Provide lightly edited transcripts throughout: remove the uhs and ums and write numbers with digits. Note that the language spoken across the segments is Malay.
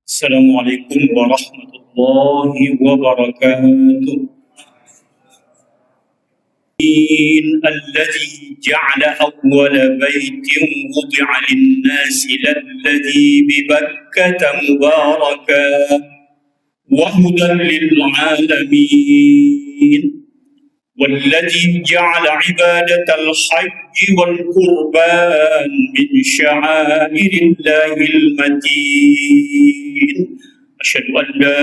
Assalamualaikum warahmatullahi wabarakatuh. الذي جعل أول بيت وضع للناس للذي ببكة مباركا وهدى للعالمين والذي جعل عبادة الحج والقربان من شعائر الله المتين أشهد أن لا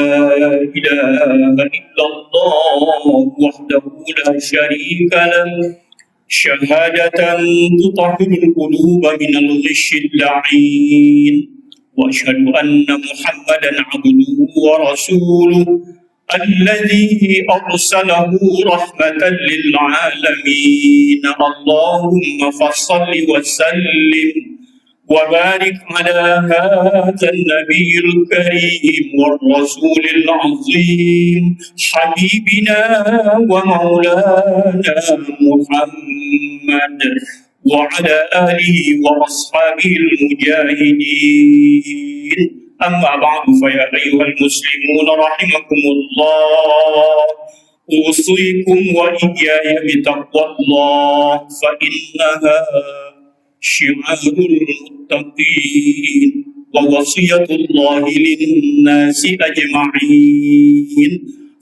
إله إلا الله وحده لا شريك له شهادة تطهر القلوب من الغش اللعين وأشهد أن محمدا عبده ورسوله الذي أرسله رحمة للعالمين اللهم فصل وسلم وبارك على هذا النبي الكريم والرسول العظيم حبيبنا ومولانا محمد وعلى آله وأصحابه المجاهدين أما بعد فيا أيها المسلمون رحمكم الله أوصيكم وإياي بتقوى الله فإنها شعار المتقين ووصية الله للناس أجمعين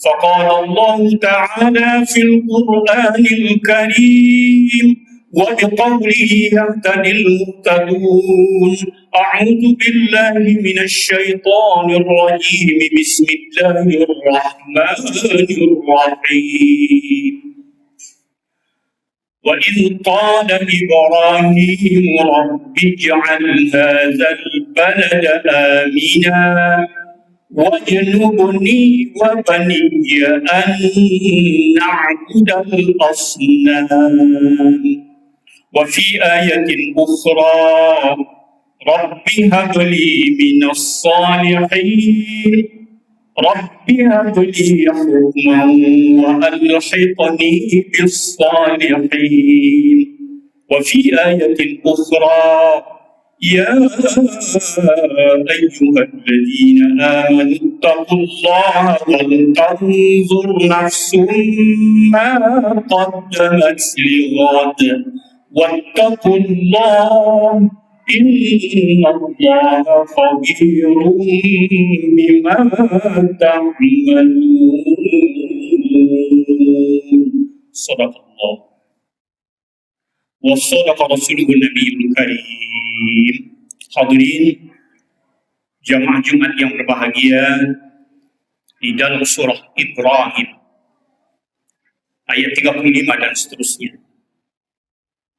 فقال الله تعالى في القرآن الكريم وبقوله يهتدي المهتدون أعوذ بالله من الشيطان الرجيم بسم الله الرحمن الرحيم وإذ قال إبراهيم رب اجعل هذا البلد آمنا واجنبني وبني أن نعبد الأصنام وفي آية أخرى رب هب لي من الصالحين رب هب لي حكما وألحقني بالصالحين وفي آية أخرى يا أيها الذين آمنوا اتقوا الله ولتنظر نفس ما قدمت لغد واتقوا الله إن الله خبير بما تعملون صدق الله وصدق رسوله النبي الكريم. Hadirin jamaah Jumat yang berbahagia, di dalam surah Ibrahim ayat 35 dan seterusnya,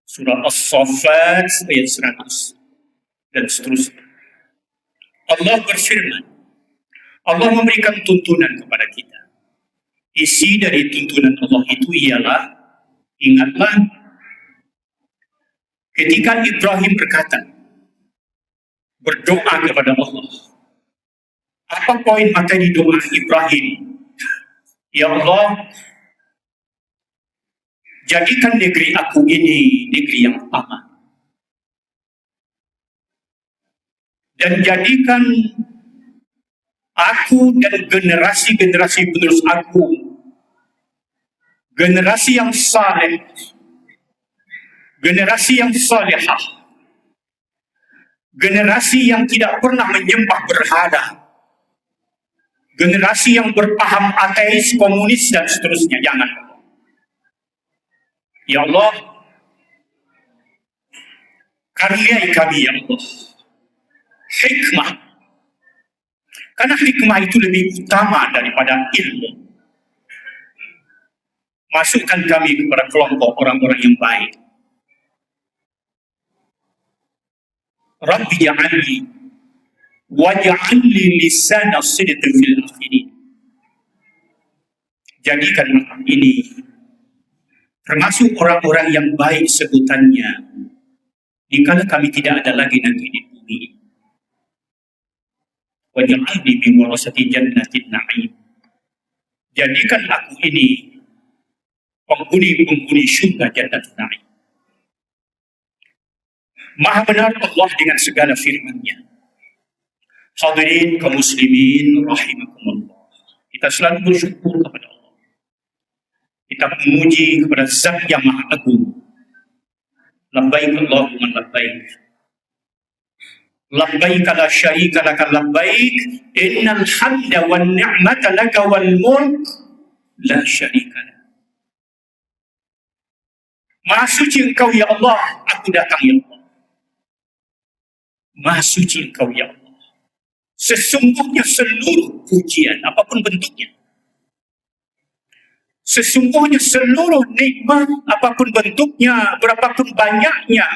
surah As-Saffat ayat 100 dan seterusnya, Allah berfirman, Allah memberikan tuntunan kepada kita. Isi dari tuntunan Allah itu ialah, ingatlah ketika Ibrahim berdoa kepada Allah. Apa poin materi doa Ibrahim? Ya Allah, jadikan negeri aku ini negeri yang aman. Dan jadikan aku dan generasi-generasi penerus aku generasi yang saleh, generasi yang salihah, generasi yang tidak pernah menyembah berhala, generasi yang berpaham ateis, komunis, dan seterusnya. Jangan. Ya Allah, karuniai kami ya Allah hikmah, karena hikmah itu lebih utama daripada ilmu. Masukkan kami kepada kelompok orang-orang yang baik. Rabbi ja'alni waj'alni lisana sidqin fil akhirin. Jadikan ini termasuk orang-orang yang baik sebutannya dikala kami tidak ada lagi nanti di bumi. Waj'alni min warasati jannatin na'im. Jadikan aku ini penghuni syurga jannatin na'im. Maha benar Allah dengan segala firman-Nya. Hadirin kaum muslimin rahimakumullah. Kita selalu bersyukur kepada Allah. Kita memuji kepada Zat yang Maha Agung. Labbaik Allahumma labbaik. Labbaik la syarika laka labbaik. Innal hamda wan ni'mata laka wal mulk la syarika lak. Maha suci Engkau ya Allah, aku datang ya Allah. Maha suci Engkau ya Allah. Sesungguhnya seluruh pujian, apapun bentuknya, sesungguhnya seluruh nikmat, apapun bentuknya, berapapun banyaknya,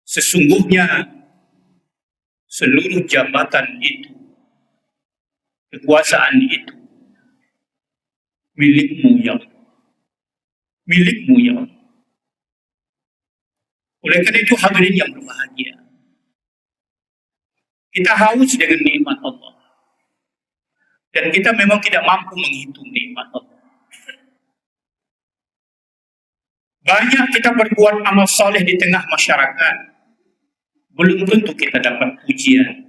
sesungguhnya seluruh jabatan itu, kekuasaan itu, milikmu ya Allah. Milikmu ya Allah. Oleh karena itu hadirin yang berbahagia, kita haus dengan nikmat Allah. Dan kita memang tidak mampu menghitung nikmat Allah. Banyak kita berbuat amal soleh di tengah masyarakat, belum tentu kita dapat pujian.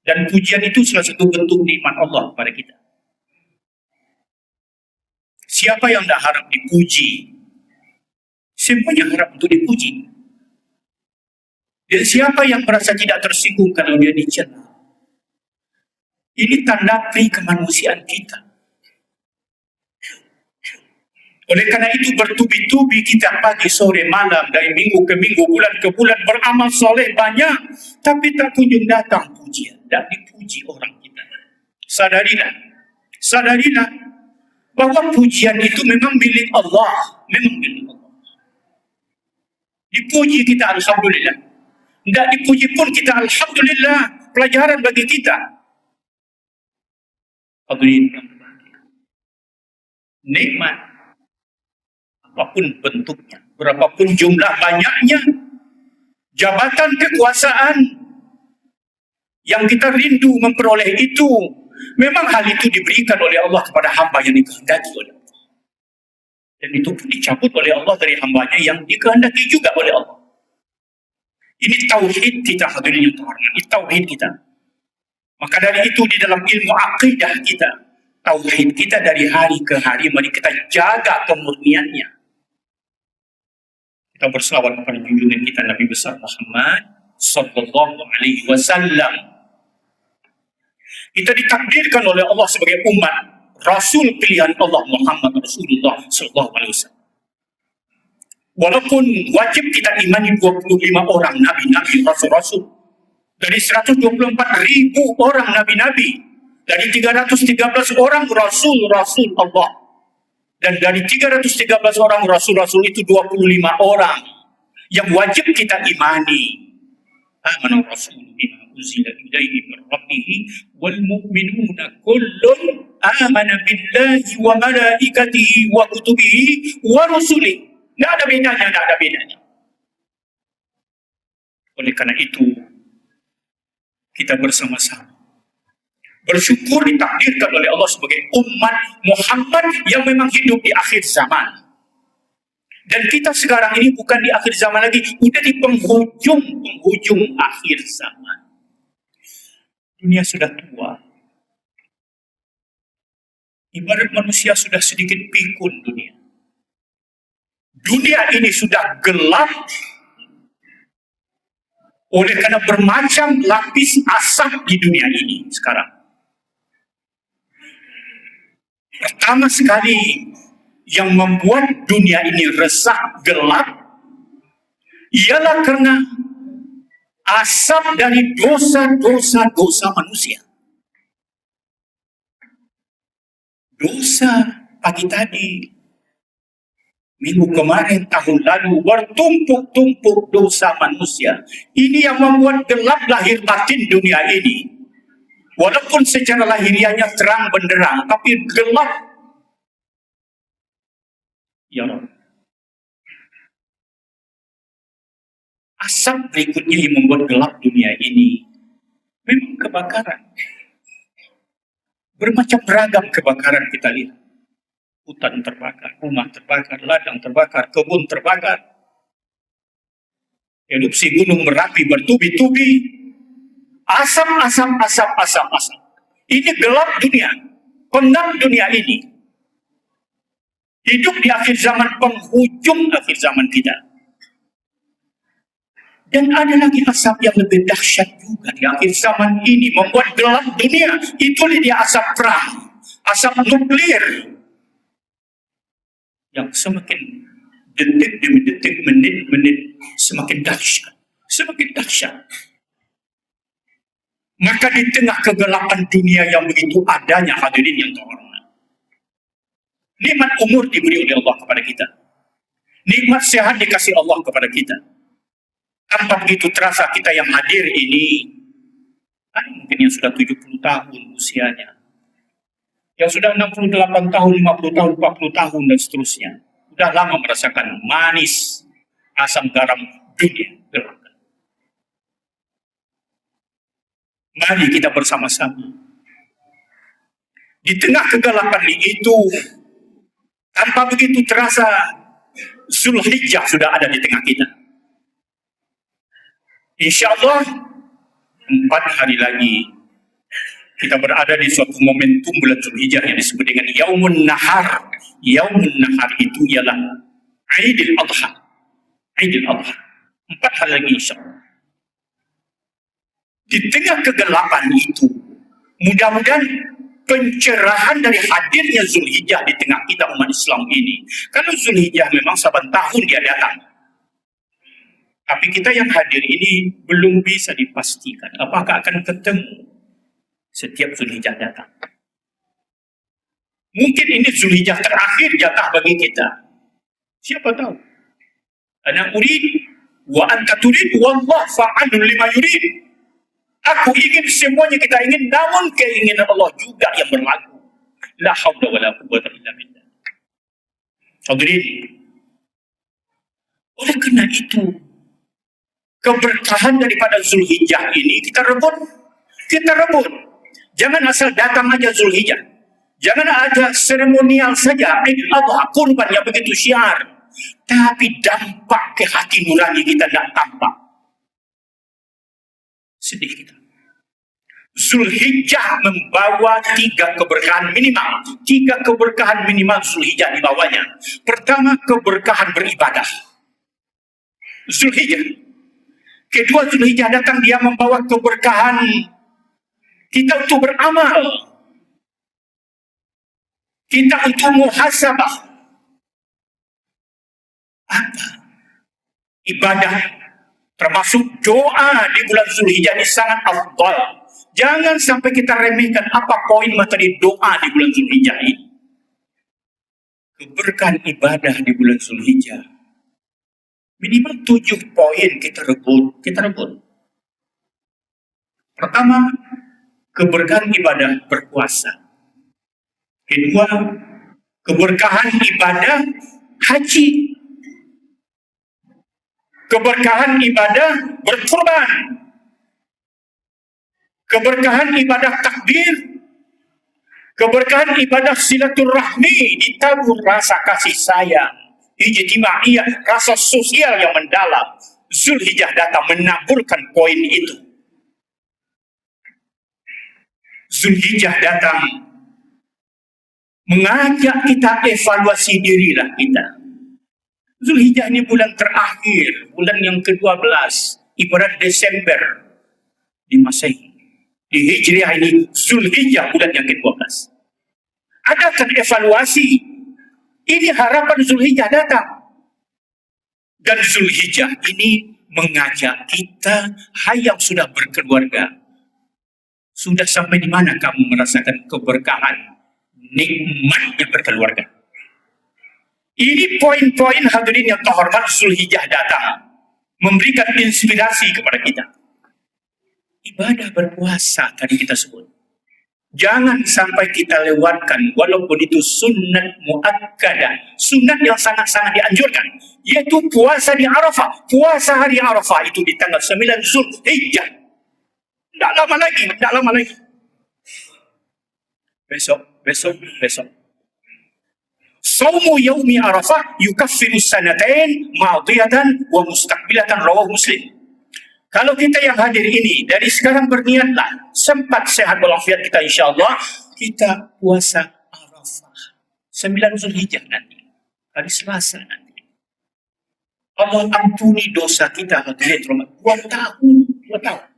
Dan pujian itu salah satu bentuk nikmat Allah kepada kita. Siapa yang tidak harap dipuji? Semuanya harap untuk dipuji. Dan siapa yang merasa tidak tersinggung kalau dia dicela? Ini tanda pri kemanusiaan kita. Oleh karena itu bertubi-tubi kita pagi, sore, malam, dari minggu ke minggu, bulan ke bulan beramal soleh banyak, tapi tak kunjung datang pujian. Tak dipuji orang kita. Sadarilah bahwa pujian itu memang milik Allah. Memang milik Allah. Dipuji kita alhamdulillah. Tidak dipuji pun kita alhamdulillah. Pelajaran bagi kita. Hadirin, nikmat apapun bentuknya, berapapun jumlah banyaknya, jabatan kekuasaan yang kita rindu memperoleh itu, memang hal itu diberikan oleh Allah kepada hamba yang dikehendaki oleh Allah. Dan itu pun dicabut oleh Allah dari hambanya yang dikehendaki juga oleh Allah. Ini tauhid kita hadirin yang terhormat. Ini tauhid kita. Maka dari itu di dalam ilmu akidah kita, tauhid kita dari hari ke hari, mari kita jaga kemurniannya. Kita berselawat kepada junjungan kita Nabi besar Muhammad sallallahu alaihi wasallam. Kita ditakdirkan oleh Allah sebagai umat Rasul pilihan Allah Muhammad Rasulullah sallallahu alaihi wasallam. Walaupun wajib kita imani 25 orang nabi-nabi, rasul-rasul. Dari 124.000 orang nabi-nabi. Dari 313 orang rasul-rasul Allah. Dan dari 313 orang rasul-rasul itu 25 orang yang wajib kita imani. Amana rasul bima unzila ilaihi min rabbih wal mu'minuna kullun amana billahi wa malaikatihi wa kutubihi wa rusulihi. Tidak ada bedanya, tidak ada bedanya. Oleh karena itu, kita bersama-sama bersyukur ditakdirkan oleh Allah sebagai umat Muhammad yang memang hidup di akhir zaman. Dan kita sekarang ini bukan di akhir zaman lagi, sudah di penghujung akhir zaman. Dunia sudah tua. Ibarat manusia sudah sedikit pikun dunia. Dunia ini sudah gelap oleh karena bermacam lapis asap di dunia ini sekarang. Pertama sekali yang membuat dunia ini resah, gelap, ialah karena asap dari dosa manusia. Dosa pagi tadi, minggu kemarin, tahun lalu, bertumpuk-tumpuk dosa manusia. Ini yang membuat gelap lahir batin dunia ini. Walaupun secara lahiriahnya terang benderang, tapi gelap. Ya Allah. Asap berikutnya yang membuat gelap dunia ini memang kebakaran. Bermacam beragam kebakaran kita lihat. Hutan terbakar, rumah terbakar, ladang terbakar, kebun terbakar. Erupsi gunung Merapi bertubi-tubi. Asap, asap, asap, asap, asap. Ini gelap dunia, pengap dunia ini. Hidup di akhir zaman, penghujung akhir zaman kita. Dan ada lagi asap yang lebih dahsyat juga di akhir zaman ini, membuat gelap dunia. Itu dia asap perang, asap nuklir, yang semakin detik demi detik, menit semakin dahsyat, semakin dahsyat. Maka di tengah kegelapan dunia yang begitu adanya, hadirin yang terhormat, nikmat umur diberi oleh Allah kepada kita, nikmat sehat dikasih Allah kepada kita. Tanpa begitu terasa kita yang hadir ini, mungkin yang sudah 70 tahun usianya, yang sudah 68 tahun, 50 tahun, 40 tahun, dan seterusnya, sudah lama merasakan manis asam garam dunia. Mari kita bersama-sama di tengah kegelapan itu, tanpa begitu terasa, Zulhijjah sudah ada di tengah kita. Insya Allah 4 hari lagi kita berada di suatu momentum bulan Zulhijjah yang disebut dengan Yaumun Nahar. Yaumun Nahar itu ialah Aidil Adha. Aidil Adha. 4 hari lagi insya Allah. Di tengah kegelapan itu, mudah-mudahan pencerahan dari hadirnya Zulhijjah di tengah kita umat Islam ini. Kalau Zulhijjah memang saban tahun dia datang, tapi kita yang hadir ini belum bisa dipastikan apakah akan ketemu setiap Zulhijjah datang. Mungkin ini Zulhijjah terakhir jatah bagi kita. Siapa tahu? Ana urid wa anta turid wallahu fa'alun lima yurid. Aku ingin, semuanya kita ingin, namun keinginan Allah juga yang berlaku. La haula wala quwwata illa billah. Hadirin, oleh karena itu, keberkahan daripada Zulhijjah ini kita rebut. Kita rebut. Jangan asal datang aja Zulhijjah. Jangan ada seremonial saja, Idul Adha, kurban yang begitu syiar. Tapi dampak ke hati nurani kita tidak tampak. Sedih kita. Zulhijjah membawa 3 keberkahan minimal. 3 keberkahan minimal Zulhijjah dibawanya. Pertama, keberkahan beribadah. Zulhijjah. Kedua, Zulhijjah datang dia membawa keberkahan kita untuk beramal. Kita untuk muhasabah. Apa? Ibadah. Termasuk doa di bulan Zulhijjah ini sangat afdal. Jangan sampai kita remehkan apa poin materi doa di bulan Zulhijjah ini. Keberkahan ibadah di bulan Zulhijjah. Minimal 7 poin kita rebut. Kita rebut. Pertama, keberkahan ibadah berpuasa. Kedua, keberkahan ibadah haji. Keberkahan ibadah berkurban. Keberkahan ibadah takbir. Keberkahan ibadah silaturahmi, ditabur rasa kasih sayang, ijtimaiyah, rasa sosial yang mendalam. Zulhijjah datang menaburkan poin itu. Zulhijjah datang mengajak kita evaluasi dirilah kita. Zulhijjah ini bulan terakhir, bulan yang ke-12, ibarat Desember di Masehi. Di Hijriah ini, Zulhijjah bulan yang ke-12. Adakan evaluasi. Ini harapan Zulhijjah datang. Dan Zulhijjah ini mengajak kita, hai yang sudah berkeluarga. Sudah sampai di mana kamu merasakan keberkahan, nikmatnya berkeluarga? Ini poin-poin hadirin yang terhormat, Zulhijjah datang memberikan inspirasi kepada kita. Ibadah berpuasa tadi kita sebut. Jangan sampai kita lewatkan, walaupun itu sunnat muakkadah, sunnat yang sangat-sangat dianjurkan, yaitu puasa di Arafah. Puasa hari Arafah itu di tanggal 9 Zulhijjah. Tidak lama lagi, tidak lama lagi. Besok. Saumu yaumi Arafah yukaffiru sanatain madiyatan wa mustaqbilatan, rawahu Muslim. Kalau kita yang hadir ini, dari sekarang berniatlah, sempat sehat walafiat kita insyaAllah, kita puasa Arafah. 9 Zulhijjah nanti, hari Selasa nanti. Allah ampuni dosa kita hadirin Ramadan. 2 tahun.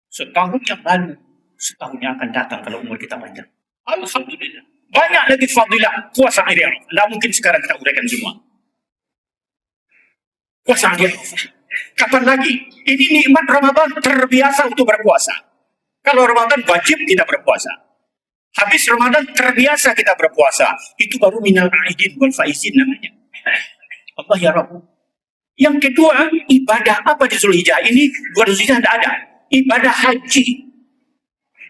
Setahun yang lalu, setahun yang akan datang kalau umur kita panjang. Alhamdulillah. Banyak lagi fadilah puasa hari Arafah. Tidak mungkin sekarang kita uraikan semua. Puasa hari Arafah. Kapan lagi? Ini nikmat Ramadan, terbiasa untuk berpuasa. Kalau Ramadan wajib kita berpuasa. Habis Ramadan terbiasa kita berpuasa. Itu baru minal aidin wal faizin namanya. Allah ya Rabb. Yang kedua, ibadah apa di Zulhijjah ini? 2 Zulhijjah tidak ada. Ibadah haji.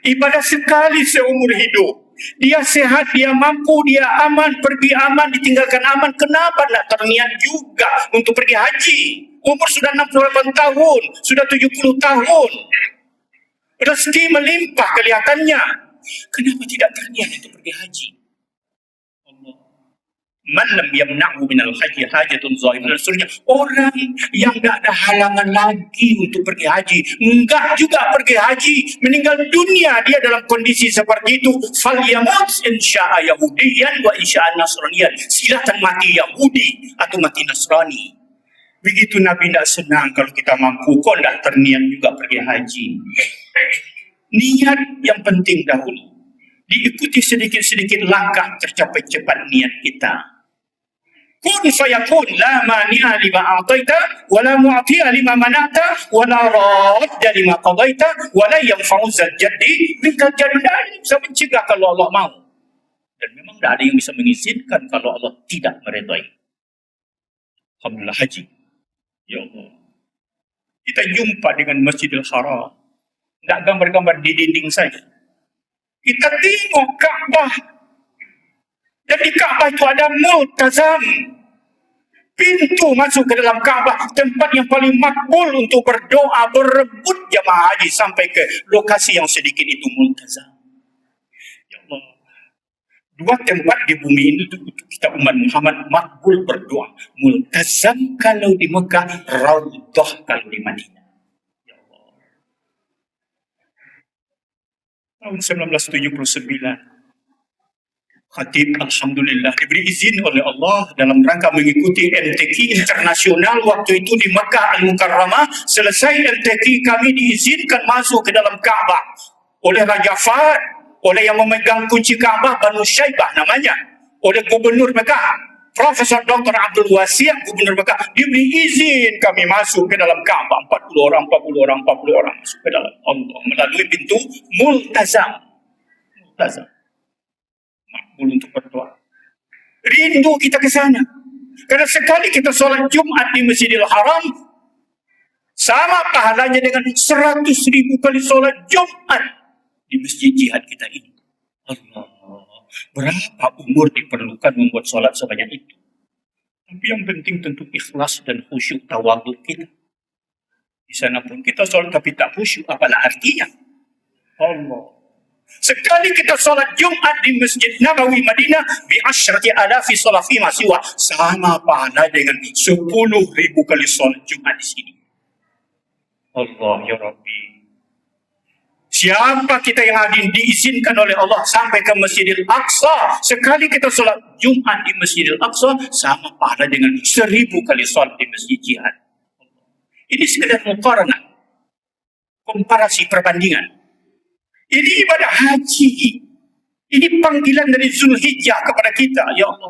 Ibadah sekali seumur hidup. Dia sehat, dia mampu, dia aman, pergi aman, ditinggalkan aman. Kenapa tidak terniat juga untuk pergi haji? Umur sudah 68 tahun, sudah 70 tahun. Rezeki melimpah kelihatannya. Kenapa tidak terniat untuk pergi haji? Allah. Man lam yamna'hu minal haji hajatun zahirah. Orang yang tidak ada halangan lagi untuk pergi haji, enggak juga pergi haji, meninggal dunia dia dalam kondisi seperti itu, falyamut insya'a yahudiyan wa insya'a nasraniyan. Silakan mati Yahudi atau mati Nasrani. Begitu Nabi tidak senang kalau kita mampu, kok tidak terniat juga pergi haji. Niat yang penting dahulu. Diikuti sedikit-sedikit langkah tercapai cepat niat kita. Kun fayakun, la mani'a lima a'taita, wa la mu'ati'a lima mana'ta, wa la radda lima qadaita, wa la yanfa'u zal jaddi minkal jaddi. Tidak bisa mencegah kalau Allah mau. Dan memang tidak ada yang bisa mengizinkan kalau Allah tidak meredai. Alhamdulillah haji. Ya Allah. Kita jumpa dengan Masjidil Haram. Tidak gambar-gambar di dinding saja. Kita tengok Ka'bah. Dan di Ka'bah itu ada multazam. Pintu masuk ke dalam Ka'bah. Tempat yang paling makbul untuk berdoa, berebut jamaah haji sampai ke lokasi yang sedikit itu multazam. Ya Allah. 2 tempat di bumi ini untuk kita umat Muhammad makbul berdoa. Multazam kalau di Mekah, Raudhah kalau di Madinah. Ya Allah. Tahun 1979, Khatib alhamdulillah diberi izin oleh Allah dalam rangka mengikuti MTQ internasional waktu itu di Mekah Al-Mukarramah. Selesai MTQ kami diizinkan masuk ke dalam Ka'bah oleh Raja Fahd, oleh yang memegang kunci Ka'bah, Banu Syaibah namanya, oleh Gubernur Mekah, Profesor Dr. Abdul Wasi', Gubernur Mekah, diberi izin kami masuk ke dalam Ka'bah. 40 orang masuk ke dalam Allah melalui pintu multazam. Makbul untuk berdoa. Rindu kita ke sana. Karena sekali kita sholat Jumat di Masjidil Haram, sama pahalanya dengan 100.000 kali sholat Jumat di masjid jihad kita ini. Allah, berapa umur diperlukan membuat sholat sebanyak itu? Tapi yang penting tentu ikhlas dan khusyuk tawadhu kita. Di sana pun kita sholat tapi tak khusyuk, apalah artinya? Allah. Sekali kita sholat Jumat di Masjid Nabawi Madinah, bi asyrati alafi salafi masiwa, sama pahala dengan 10.000 kali sholat Jumat di sini. Allah ya Rabbi. Siapa kita yang hadir diizinkan oleh Allah sampai ke Masjidil Aqsa, sekali kita sholat Jumat di Masjidil Aqsa, sama pahala dengan 1.000 kali sholat di Masjid Jihad. Ini sekedar muqaranah, komparasi perbandingan. Ini ibadah haji. Ini panggilan dari Zulhijjah kepada kita. Ya Allah.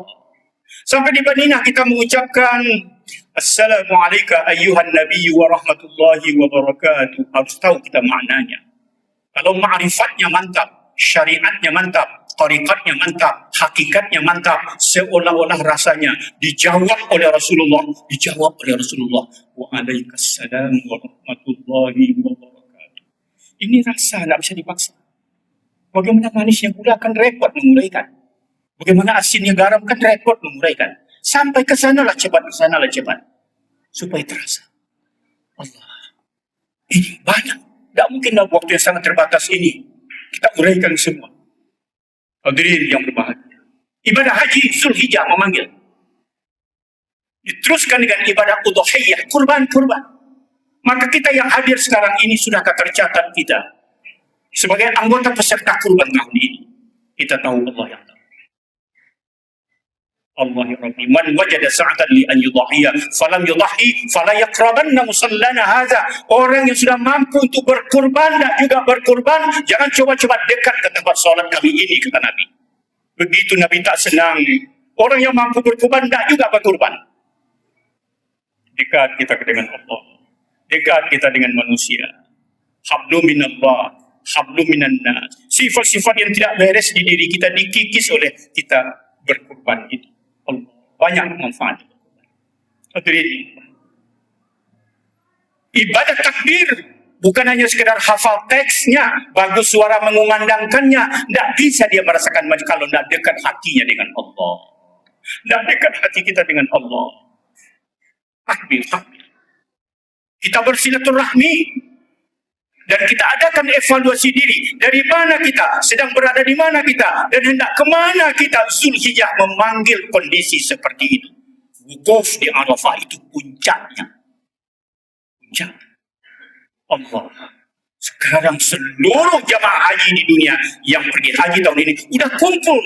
Sampai di Madinah kita mengucapkan Assalamualaikum ayyuhan nabiyyu wa rahmatullahi wa barakatuh. Harus tahu kita maknanya. Kalau ma'rifatnya mantap, syariatnya mantap, tariqatnya mantap, hakikatnya mantap, seolah-olah rasanya dijawab oleh Rasulullah. Waalaikumsalam warahmatullahi wabarakatuh. Ini rasa tidak bisa dipaksa. Bagaimana manisnya gula kan repot menguraikan. Bagaimana asinnya garam kan repot menguraikan. Sampai ke sanalah cepat, supaya terasa. Allah. Ini banyak. Tidak mungkin dalam waktu yang sangat terbatas ini kita uraikan semua. Hadirin yang berbahagia. Ibadah haji Zulhijjah memanggil. Diteruskan dengan ibadah udhiyah, kurban. Maka kita yang hadir sekarang ini sudahkah tercatat kita sebagai anggota peserta kurban tahun ini? Kita tahu Allah yang tahu. Allah ya Rabbi, man wajada sa'atan li an yudhhiya falam yudhhi fala yaqrabanna musallana hadza. Orang yang sudah mampu untuk berkurban dan juga berkurban, jangan coba-coba dekat ke tempat salat kami ini, kata Nabi. Begitu Nabi tak senang. Orang yang mampu berkurban tak juga berkurban. Dekat kita dengan Allah, dekat kita dengan manusia. Hablu minallah, hablu minan nas. Sifat-sifat yang tidak beres di diri kita dikikis oleh kita berkurban itu. Banyak manfaat. Ibadah takbir bukan hanya sekedar hafal teksnya, bagus suara mengumandangkannya, tidak bisa dia merasakan kalau tidak dekat hatinya dengan Allah, tidak dekat hati kita dengan Allah. Takbir. Kita bersilaturahmi dan kita adakan evaluasi diri. Dari mana kita, sedang berada di mana kita, dan hendak kemana kita. Zulhijjah memanggil kondisi seperti itu. Wukuf di Arafah itu puncaknya. Puncak. Allah. Sekarang seluruh jamaah haji di dunia yang pergi haji tahun ini sudah kumpul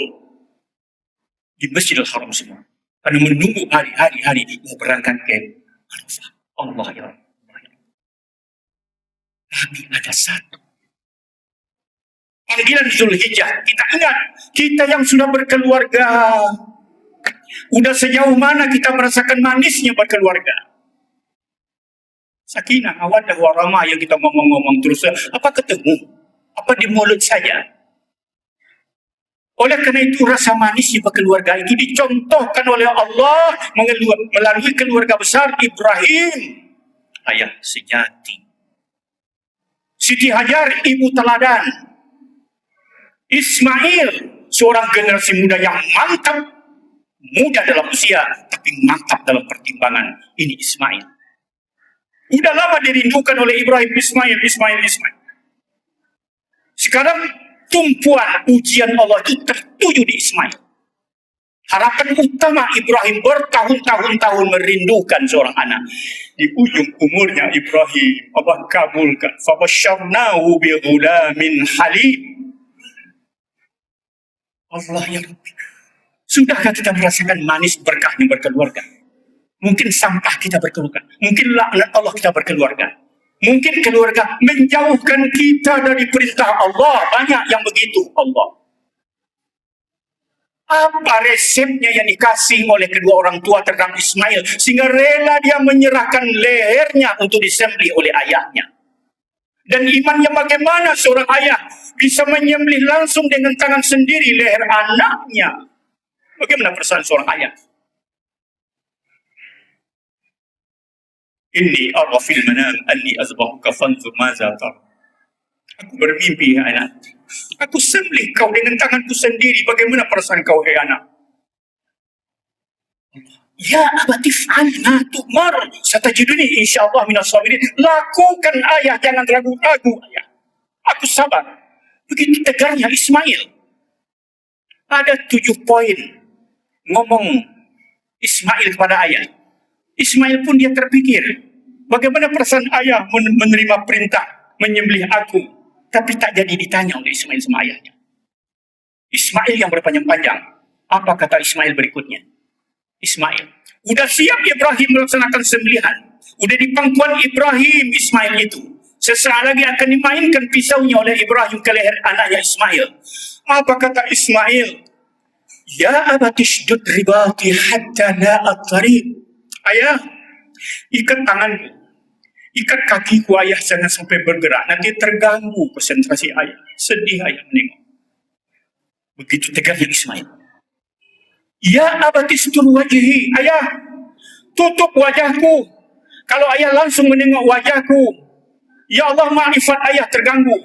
di Masjidil Haram semua. Karena menunggu hari-hari mau berangkat ke Arafah. Allah ya Rabbi. Tapi ada satu panggilan Zulhijjah. Kita ingat, kita yang sudah berkeluarga, udah sejauh mana kita merasakan manisnya berkeluarga. Sakinah, mawaddah warahmah yang kita ngomong-ngomong terus, apa ketemu? Apa di mulut saja? Oleh karena itu rasa manisnya berkeluarga itu dicontohkan oleh Allah melalui keluarga besar Ibrahim, ayah sejati. Siti Hajar, ibu teladan. Ismail, seorang generasi muda yang mantap. Muda dalam usia, tapi mantap dalam pertimbangan. Ini Ismail. Udah lama dirindukan oleh Ibrahim, Ismail. Sekarang tumpuan ujian Allah itu tertuju di Ismail. Harapan utama Ibrahim bertahun-tahun merindukan seorang anak. Di ujung umurnya Ibrahim, Allah kabulkan. Fabasyarnahu bi ghulamin halim. Allah ya Rabbi. Sudahkah kita merasakan manis berkahnya berkeluarga? Mungkin sampah kita berkeluarga. Mungkin laknat Allah kita berkeluarga. Mungkin keluarga menjauhkan kita dari perintah Allah. Banyak yang begitu Allah. Apa resepnya yang dikasih oleh kedua orang tua terhadap Ismail sehingga rela dia menyerahkan lehernya untuk disembelih oleh ayahnya? Dan imannya bagaimana seorang ayah bisa menyembelih langsung dengan tangan sendiri leher anaknya? Bagaimana perasaan seorang ayah? Inni ara fil manam anni azbahuka fanzur maza tar. Aku bermimpi, anak. Aku sembelih kau dengan tanganku sendiri. Bagaimana perasaan kau, hai anak? Ya abati fa'al ma tu'mar. Satajiduni insyaallah minas sabirin. Lakukan ayah, jangan ragu-ragu ayah. Aku sabar. Begitu tegarnya Ismail. Ada 7 poin ngomong Ismail kepada ayah. Ismail pun dia terpikir, bagaimana perasaan ayah menerima perintah menyembelih aku. Tapi tak jadi ditanya oleh Ismail sama ayahnya. Ismail yang berpanjang-panjang. Apa kata Ismail berikutnya? Ismail, udah siap Ibrahim melaksanakan sembelihan. Udah di pangkuan Ibrahim Ismail itu. Sesaat lagi akan dimainkan pisaunya oleh Ibrahim ke leher anaknya Ismail. Apa kata Ismail? Ya abati shdud ribati hatta la at-tariq. Ayah, ikat tanganku. Ikat kakiku ayah, jangan sampai bergerak. Nanti terganggu konsentrasi ayah. Sedih ayah menengok. Begitu tegarnya Ismail. Ya abati sutur wajhi. Ayah, tutup wajahku. Kalau ayah langsung menengok wajahku, ya Allah, ma'rifat ayah terganggu.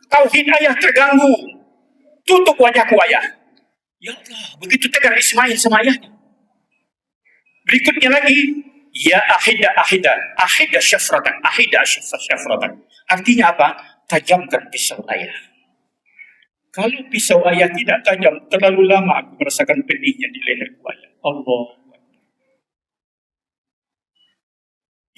Tauhid ayah terganggu. Tutup wajahku ayah. Ya Allah, begitu tegar Ismail sama ayahnya. Berikutnya lagi, ya ahida syafratan. Artinya apa? Tajamkan pisau ayah. Kalau pisau ayah tidak tajam, terlalu lama aku merasakan pedihnya di leherku ayah. Allah.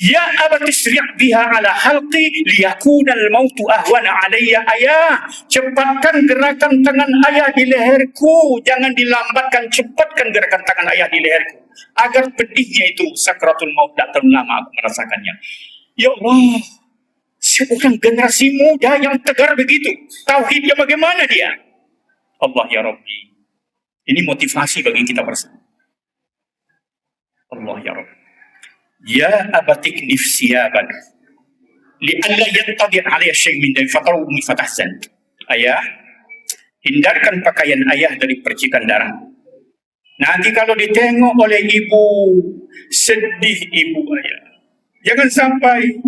Ya abati isri' biha ala halqi liyakuna al-mautu ahwana alayya ayah. Cepatkan gerakan tangan ayah di leherku. Jangan dilambatkan, cepatkan gerakan tangan ayah di leherku. Agar pedihnya itu sakratul maut tak terlalu lama aku merasakannya. Ya Allah, seorang generasi muda yang tegar begitu. Tauhidnya bagaimana dia? Allah ya Rabbi. Ini motivasi bagi kita bersama. Allah ya Rabbi. Ya abatik nifsiyaban li'alla yantadir alaiya syai' min dami fatarumi fatahzan. Ayah, hindarkan pakaian ayah dari percikan darah. Nanti kalau ditengok oleh ibu, sedih ibu ayah. Jangan sampai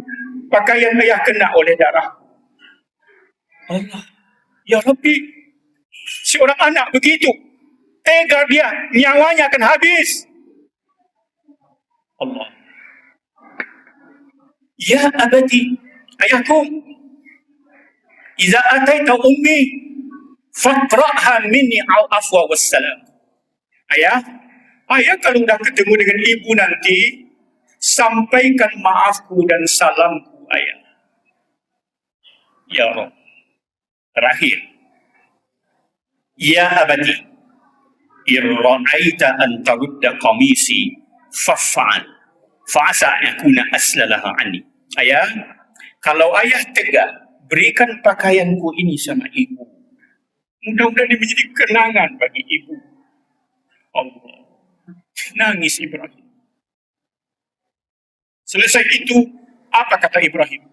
pakaian ayah kena oleh darah. Allah, ya Rabbi, seorang anak begitu, tega dia, nyawanya akan habis. Allah. Ya abadi, ayahku, iza ataita ummi fatra'ha minni al-afwa wassalam. Ayah, kalau dah ketemu dengan ibu nanti, sampaikan maafku dan salamku ayah. Ya Rabb. Terakhir, ya abadi, irra'aita an tarudda qamisi faf'al fa'asa yakuna aslalaha anni. Ayah, kalau ayah tegak, berikan pakaianku ini sama ibu. Mudah-mudahan ini menjadi kenangan bagi ibu. Allah. Nangis Ibrahim. Selesai itu, apa kata Ibrahim?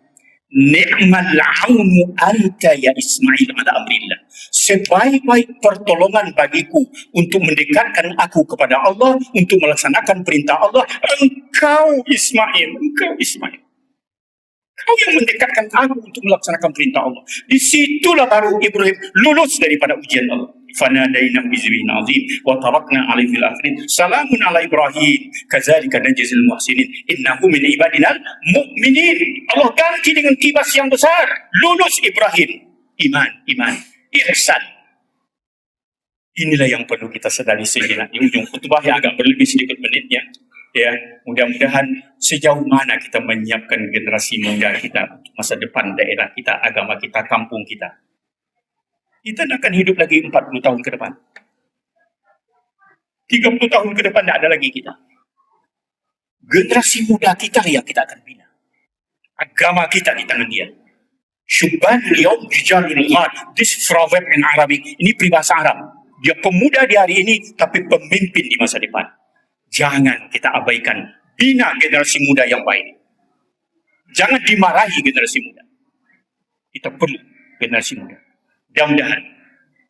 Ni'mal aunu anta ya Ismail ala amrillah. Sebaik-baik pertolongan bagiku untuk mendekatkan aku kepada Allah, untuk melaksanakan perintah Allah, engkau Ismail. Kau yang mendekatkan aku untuk melaksanakan perintah Allah. Disitulah baru Ibrahim lulus daripada ujian Allah. Fanadainahu bizibin azim wa tarakna alaihi fil akhirin salamun ala Ibrahim kadzalika najzil muhsinin innahu min ibadinal mu'minin. Allah ganti dengan kibas yang besar. Lulus Ibrahim. Iman, ihsan. Inilah yang perlu kita sadari sejenak. Di ujung khutbah yang agak berlebih sedikit menitnya. Ya, mudah-mudahan sejauh mana kita menyiapkan generasi muda kita untuk masa depan daerah kita, agama kita, kampung kita. Kita akan hidup lagi 40 tahun ke depan. 30 tahun ke depan tidak ada lagi kita. Generasi muda kita yang kita akan bina. Agama kita di tangan dia. Syubban al-yawm rijalul ghad. This proverb in Arabic. Ini peribahasa Arab. Dia pemuda di hari ini, tapi pemimpin di masa depan. Jangan kita abaikan. Bina generasi muda yang baik. Jangan dimarahi generasi muda. Kita perlu generasi muda. Mudah-mudahan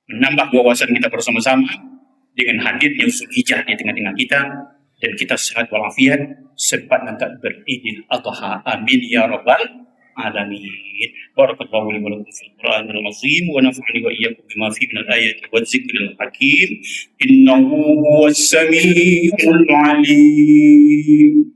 menambah wawasan kita bersama-sama dengan hadirnya Zulhijjah di tengah-tengah kita, dan kita sehat walafiat sempat nanti beridul adha. Amin ya rabbal alamin. Barakallahu li wa lakum fil Qur'anil azim wa nafa'ani wa iyyakum bima fihi minal ayati wa dzikril hakim. Innahu huwas samiul alim.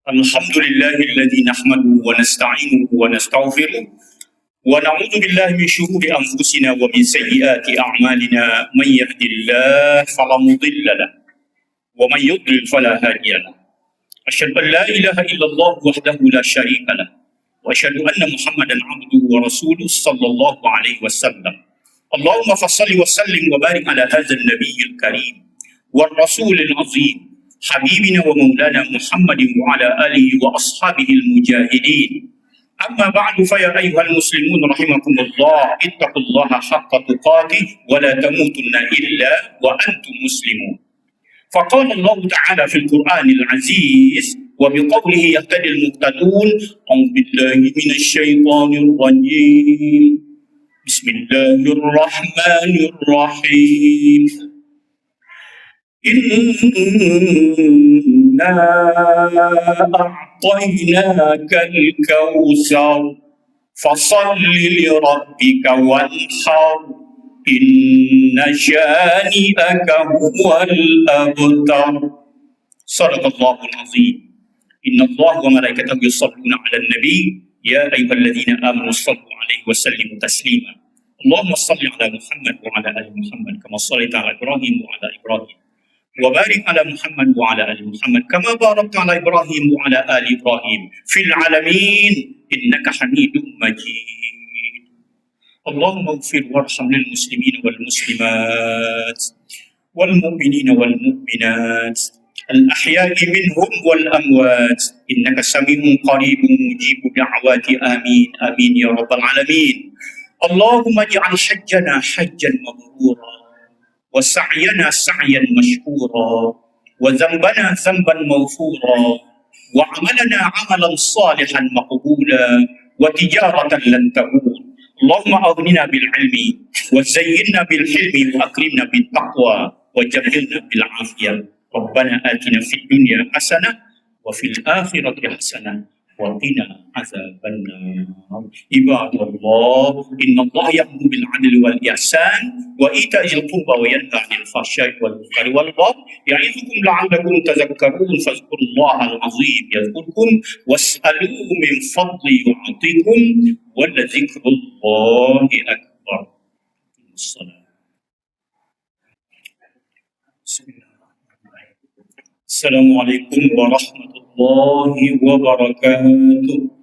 Alhamdulillahilladzi nahmaduhu wa nasta'inuhu wa nastaghfiruh wa na'udzu billahi min shururi anfusina wa min sayyiati a'malina. Man yahdihillahu fala mudilla lahu wa man yudlil fala hadiya lahu. Asyhadu an la ilaha illallah wahdahu la syarika lahu wa asyhadu anna Muhammadan 'abduhu wa rasuluhu sallallahu alaihi wasallam. Allahumma fassalli wa sallim wa barik ala hadzal nabiyil karim war rasulil azim حبيبنا ومولانا محمد وعلى آله وأصحابه المجاهدين. أما بعد فيا أيها المسلمون رحمكم الله اتقوا الله حق تقاته ولا تموتن إلا وأنتم مسلمون. فقال الله تعالى في القرآن العزيز وبقوله يهتدي المهتدون أعوذ بالله من الشيطان الرجيم بسم الله الرحمن الرحيم. إنا أعطيناك الكوثر فصل لربك وانحر إن شانئك هو الأبتر. صدق الله العظيم. إن الله وملائكته يصلون على النبي يا أيها الذين آمنوا صلوا عليه وسلموا تسليما. اللهم صل على محمد وعلى آل محمد كما صليت على إبراهيم وعلى إبراهيم، وبارك على محمد وعلى آل محمد كما باركت على إبراهيم وعلى آل إبراهيم في العالمين إنك حميد مجيد. اللهم اغفر وارحم للمسلمين والمسلمات والمؤمنين والمؤمنات الأحياء منهم والأموات إنك سميع قريب مجيب دعوات. آمين آمين يا رب العالمين. اللهم اجعل حجنا حجا مبرورا، وسعينا سعيا مشكورا، وذنبنا ذنبا مغفورا، وعملنا عملا صالحا مقبولا، وتجارة لن تبور. اللهم أغننا بالعلم، وزينا بالحلم، وأكرمنا بالتقوى، وجملنا بالعافية. ربنا آتنا في الدنيا حسنة وفي الآخرة حسنة وقنا عذاب النار. عباد الله، إن الله يأمر بالعدل والإحسان وإيتاء ذي القربى وينهى عن الفحشاء والمنكر والبغي يعظكم لعلكم تذكرون. فاذكروا الله العظيم يذكركم واسألوه من فضله يعطيكم ولذكر الله أكبر. الصلاة. السلام عليكم ورحمة الله وبركاته.